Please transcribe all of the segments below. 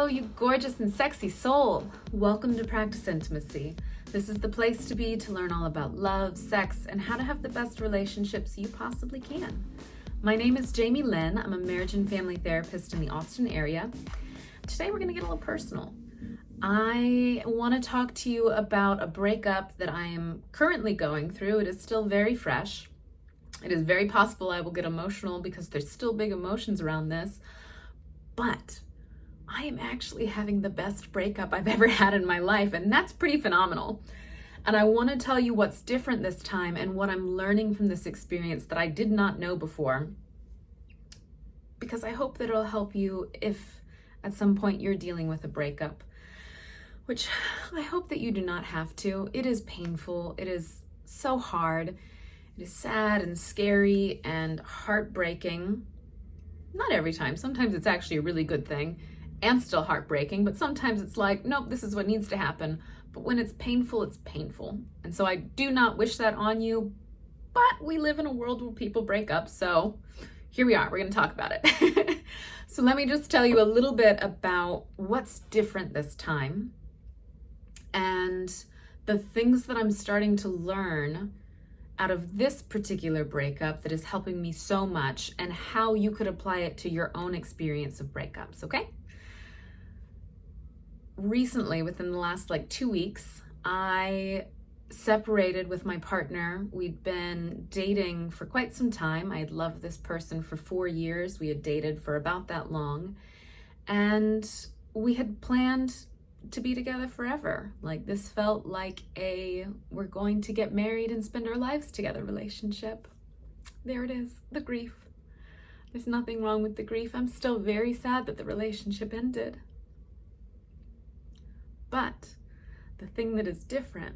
Hello, you gorgeous and sexy soul. Welcome to Practice Intimacy. This is the place to be to learn all about love, sex, and how to have the best relationships you possibly can. My name is Jami Lynn. I'm a marriage and family therapist in the Austin area. Today we're going to get a little personal. I want to talk to you about a breakup that I am currently going through. It is still very fresh. It is very possible I will get emotional because there's still big emotions around this. But I am actually having the best breakup I've ever had in my life, and that's pretty phenomenal. And I want to tell you what's different this time and what I'm learning from this experience that I did not know before, because I hope that it'll help you if at some point you're dealing with a breakup, which I hope that you do not have to. It is painful. It is so hard. It is sad and scary and heartbreaking. Not every time. Sometimes it's actually a really good thing and still heartbreaking, but sometimes it's like, nope, this is what needs to happen. But when it's painful, it's painful. And so I do not wish that on you, but we live in a world where people break up, so here we are. We're going to talk about it. So let me just tell you a little bit about what's different this time and the things that I'm starting to learn out of this particular breakup that is helping me so much, and how you could apply it to your own experience of breakups, okay? Recently, within the last 2 weeks, I separated with my partner. We'd been dating for quite some time. I had loved this person for 4 years. We had dated for about that long. And we had planned to be together forever. This felt like we're going to get married and spend our lives together relationship. There it is, the grief. There's nothing wrong with the grief. I'm still very sad that the relationship ended. But the thing that is different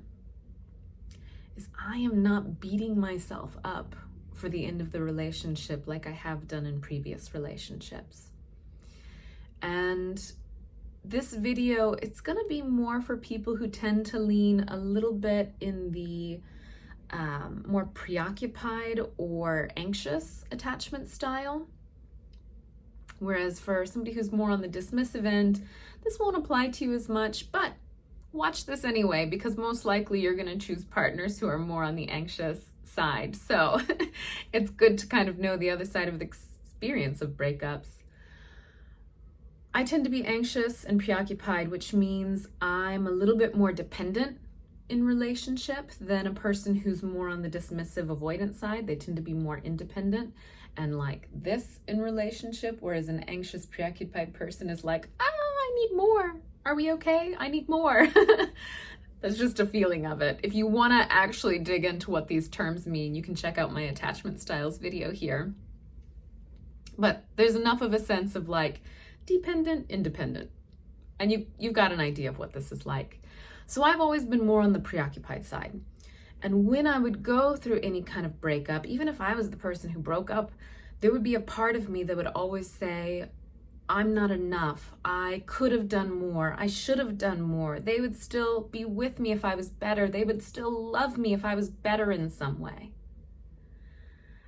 is I am not beating myself up for the end of the relationship like I have done in previous relationships. And this video, it's going to be more for people who tend to lean a little bit in the more preoccupied or anxious attachment style. Whereas for somebody who's more on the dismissive end, this won't apply to you as much, but watch this anyway, because most likely you're going to choose partners who are more on the anxious side. So it's good to kind of know the other side of the experience of breakups. I tend to be anxious and preoccupied, which means I'm a little bit more dependent in relationship than a person who's more on the dismissive avoidant side. They tend to be more independent and like this in relationship, whereas an anxious, preoccupied person is like, I need more. Are we okay? I need more. That's just a feeling of it. If you want to actually dig into what these terms mean, you can check out my attachment styles video here. But there's enough of a sense of dependent, independent. And you've got an idea of what this is like. So I've always been more on the preoccupied side. And when I would go through any kind of breakup, even if I was the person who broke up, there would be a part of me that would always say, I'm not enough. I could have done more. I should have done more. They would still be with me if I was better. They would still love me if I was better in some way.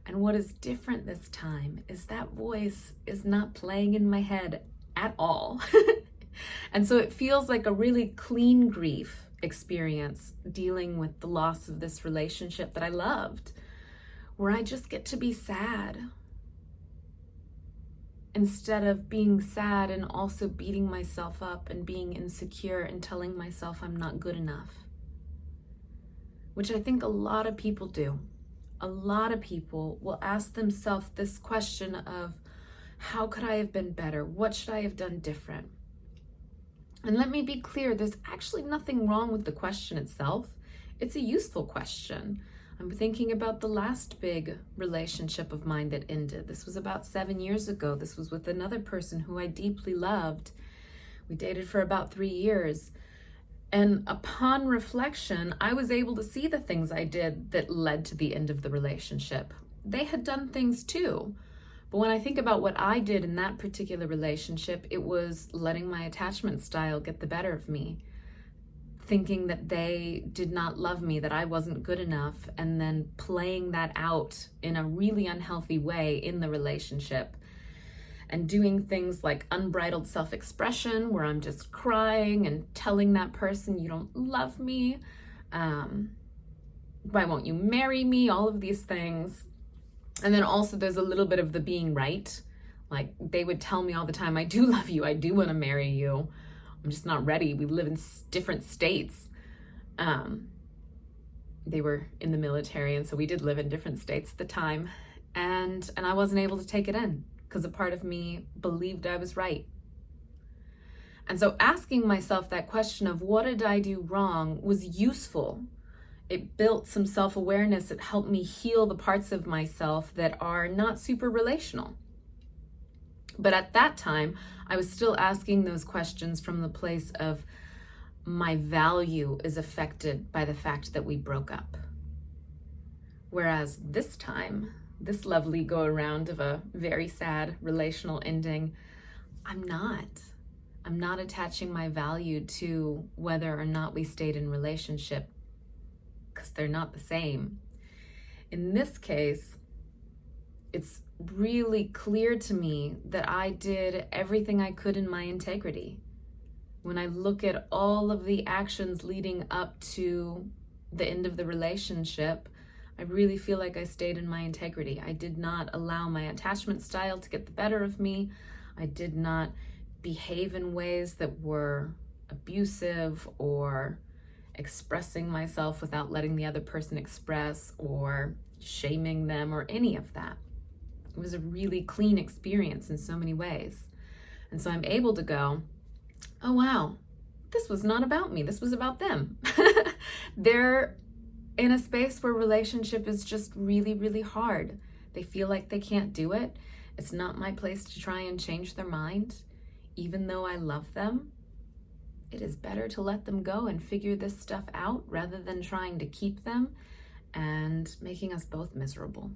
And what is different this time is that voice is not playing in my head at all. And so it feels like a really clean grief experience dealing with the loss of this relationship that I loved, where I just get to be sad instead of being sad and also beating myself up and being insecure and telling myself I'm not good enough, which I think a lot of people do. A lot of people will ask themselves this question of, how could I have been better? What should I have done different? And let me be clear, there's actually nothing wrong with the question itself. It's a useful question. I'm thinking about the last big relationship of mine that ended. This was about 7 years ago. This was with another person who I deeply loved. We dated for about 3 years. And upon reflection, I was able to see the things I did that led to the end of the relationship. They had done things too. But when I think about what I did in that particular relationship, it was letting my attachment style get the better of me, thinking that they did not love me, that I wasn't good enough, and then playing that out in a really unhealthy way in the relationship. and doing things like unbridled self-expression, where I'm just crying and telling that person, you don't love me, why won't you marry me, all of these things. And then also there's a little bit of the being right. Like, they would tell me all the time, I do love you, I do want to marry you, I'm just not ready, we live in different states. They were in the military, and so we did live in different states at the time, and I wasn't able to take it in because a part of me believed I was right. And so asking myself that question of what did I do wrong was useful. It built some self-awareness. It helped me heal the parts of myself that are not super relational. But at that time, I was still asking those questions from the place of my value is affected by the fact that we broke up. Whereas this time, this lovely go around of a very sad relational ending, I'm not attaching my value to whether or not we stayed in relationship, because they're not the same. In this case, it's really clear to me that I did everything I could in my integrity. When I look at all of the actions leading up to the end of the relationship, I really feel like I stayed in my integrity. I did not allow my attachment style to get the better of me. I did not behave in ways that were abusive or expressing myself without letting the other person express or shaming them or any of that. It was a really clean experience in so many ways. And so I'm able to go, oh wow, this was not about me, this was about them. They're in a space where relationship is just really, really hard. They feel like they can't do it. It's not my place to try and change their mind. Even though I love them, it is better to let them go and figure this stuff out rather than trying to keep them and making us both miserable.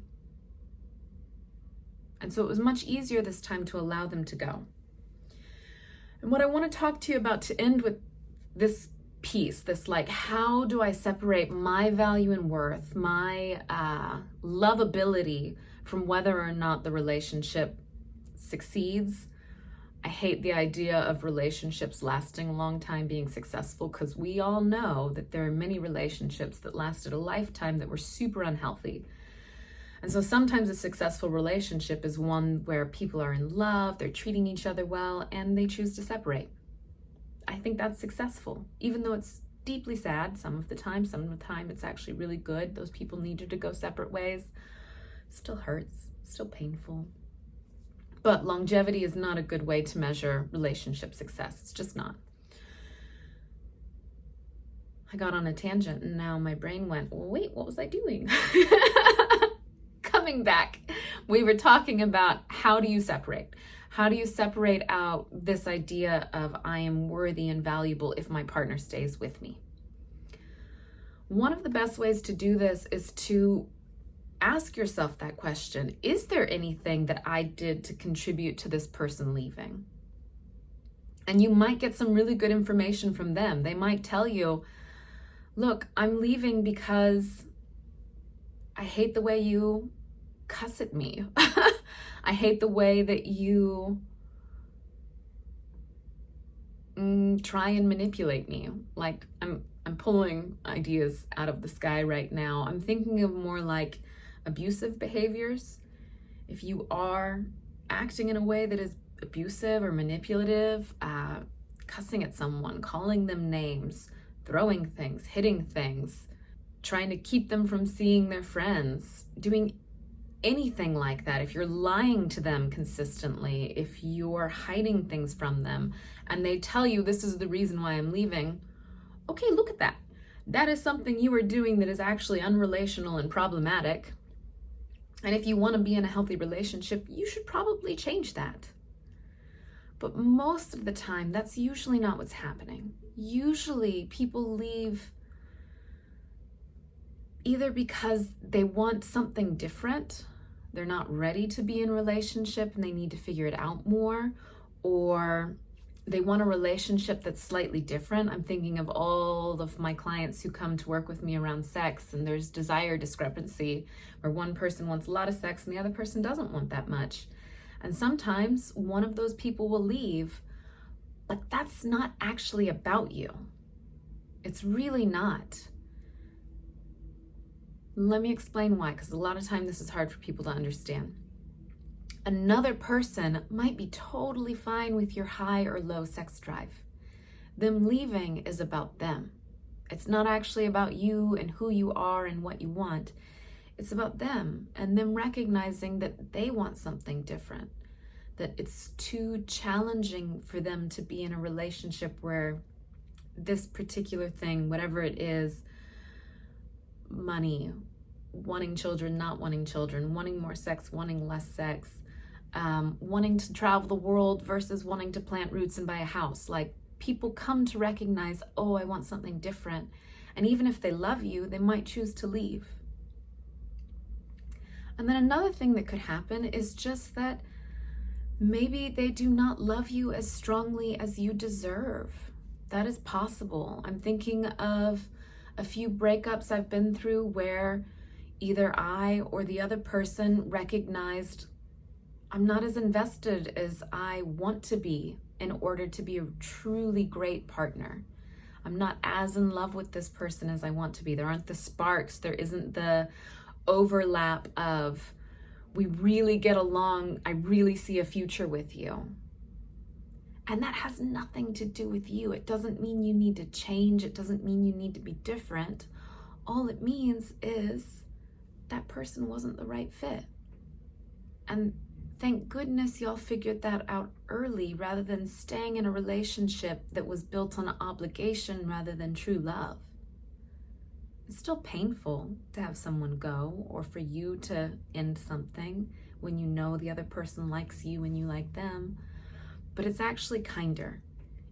And so it was much easier this time to allow them to go. And what I want to talk to you about to end with this piece, this like, how do I separate my value and worth, my lovability from whether or not the relationship succeeds. I hate the idea of relationships lasting a long time being successful, because we all know that there are many relationships that lasted a lifetime that were super unhealthy. And so sometimes a successful relationship is one where people are in love, they're treating each other well, and they choose to separate. I think that's successful, even though it's deeply sad some of the time. Some of the time it's actually really good. Those people needed to go separate ways. Still hurts, still painful. But longevity is not a good way to measure relationship success. It's just not. I got on a tangent and now my brain went, well, wait, what was I doing? Coming back, we were talking about how do you separate? How do you separate out this idea of I am worthy and valuable if my partner stays with me? One of the best ways to do this is to ask yourself that question. Is there anything that I did to contribute to this person leaving? And you might get some really good information from them. They might tell you, look, I'm leaving because I hate the way you cuss at me. I hate the way that you try and manipulate me. Like, I'm pulling ideas out of the sky right now. I'm thinking of more like abusive behaviors. If you are acting in a way that is abusive or manipulative, cussing at someone, calling them names, throwing things, hitting things, trying to keep them from seeing their friends, doing anything like that, if you're lying to them consistently, if you're hiding things from them, and they tell you this is the reason why I'm leaving, okay, look at that. That is something you are doing that is actually unrelational and problematic. And if you want to be in a healthy relationship, you should probably change that. But most of the time, that's usually not what's happening. Usually people leave either because they want something different, they're not ready to be in a relationship and they need to figure it out more, or they want a relationship that's slightly different. I'm thinking of all of my clients who come to work with me around sex, and there's desire discrepancy where one person wants a lot of sex and the other person doesn't want that much. And sometimes one of those people will leave, but that's not actually about you. It's really not. Let me explain why, because a lot of time this is hard for people to understand. Another person might be totally fine with your high or low sex drive. Them leaving is about them. It's not actually about you and who you are and what you want. It's about them and them recognizing that they want something different, that it's too challenging for them to be in a relationship where this particular thing, whatever it is, money, wanting children, not wanting children, wanting more sex, wanting less sex, wanting to travel the world versus wanting to plant roots and buy a house. Like, people come to recognize, oh, I want something different. And even if they love you, they might choose to leave. And then another thing that could happen is just that maybe they do not love you as strongly as you deserve. That is possible. I'm thinking of a few breakups I've been through where either I or the other person recognized I'm not as invested as I want to be in order to be a truly great partner. I'm not as in love with this person as I want to be. There aren't the sparks. There isn't the overlap of, we really get along. I really see a future with you. And that has nothing to do with you. It doesn't mean you need to change. It doesn't mean you need to be different. All it means is that person wasn't the right fit. And thank goodness y'all figured that out early rather than staying in a relationship that was built on obligation rather than true love. It's still painful to have someone go or for you to end something when you know the other person likes you and you like them, but it's actually kinder.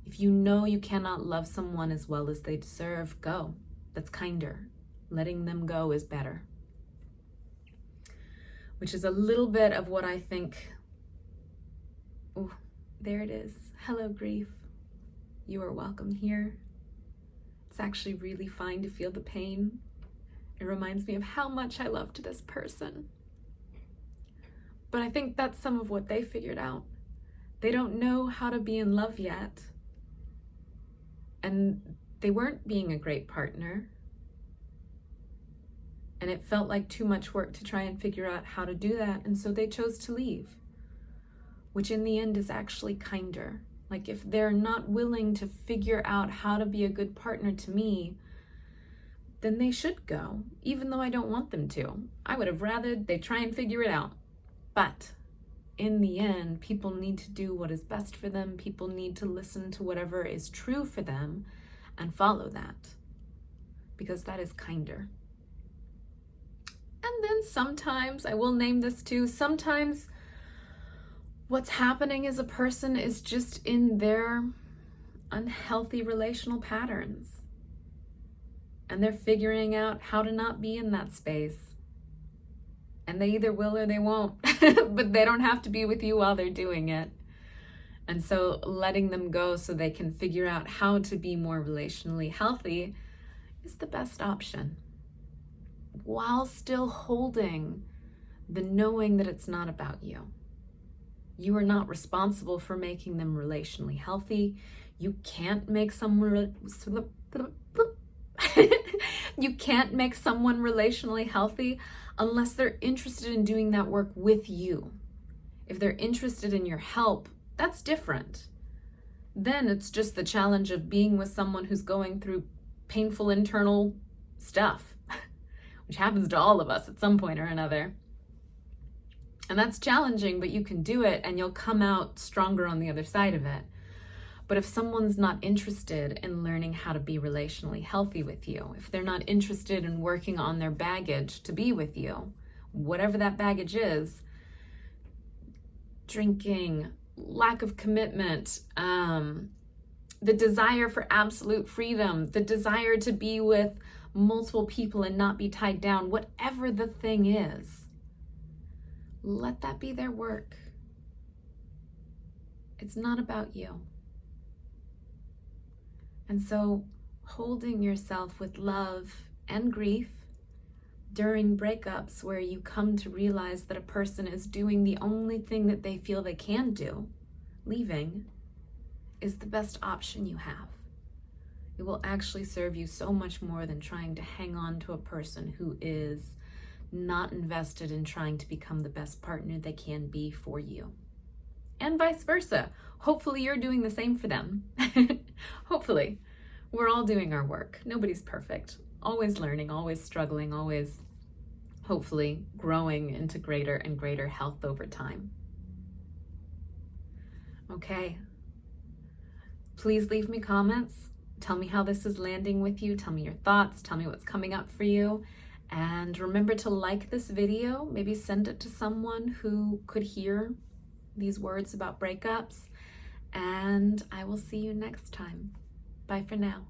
If you know you cannot love someone as well as they deserve, go. That's kinder. Letting them go is better. Which is a little bit of what I think. Oh, there it is. Hello, grief. You are welcome here. It's actually really fine to feel the pain. It reminds me of how much I loved this person. But I think that's some of what they figured out. They don't know how to be in love yet. And they weren't being a great partner. And it felt like too much work to try and figure out how to do that. And so they chose to leave, which in the end is actually kinder. Like, if they're not willing to figure out how to be a good partner to me, then they should go, even though I don't want them to. I would have rather they try and figure it out. But in the end, people need to do what is best for them. People need to listen to whatever is true for them and follow that, because that is kinder. And then sometimes, I will name this too, sometimes what's happening is a person is just in their unhealthy relational patterns. And they're figuring out how to not be in that space. And they either will or they won't, but they don't have to be with you while they're doing it. And so letting them go so they can figure out how to be more relationally healthy is the best option, while still holding the knowing that it's not about you. You are not responsible for making them relationally healthy. You can't make someone you can't make someone relationally healthy unless they're interested in doing that work with you. If they're interested in your help, that's different. Then it's just the challenge of being with someone who's going through painful internal stuff, which happens to all of us at some point or another. And that's challenging, but you can do it and you'll come out stronger on the other side of it. But if someone's not interested in learning how to be relationally healthy with you, if they're not interested in working on their baggage to be with you, whatever that baggage is, drinking, lack of commitment, the desire for absolute freedom, the desire to be with multiple people and not be tied down, whatever the thing is, let that be their work. It's not about you. And so holding yourself with love and grief, during breakups where you come to realize that a person is doing the only thing that they feel they can do, leaving, is the best option you have. It will actually serve you so much more than trying to hang on to a person who is not invested in trying to become the best partner they can be for you. And vice versa. Hopefully you're doing the same for them. Hopefully. We're all doing our work. Nobody's perfect. Always learning, always struggling, always hopefully growing into greater and greater health over time. Okay. Please leave me comments. Tell me how this is landing with you. Tell me your thoughts. Tell me what's coming up for you. And remember to like this video. Maybe send it to someone who could hear these words about breakups. And I will see you next time. Bye for now.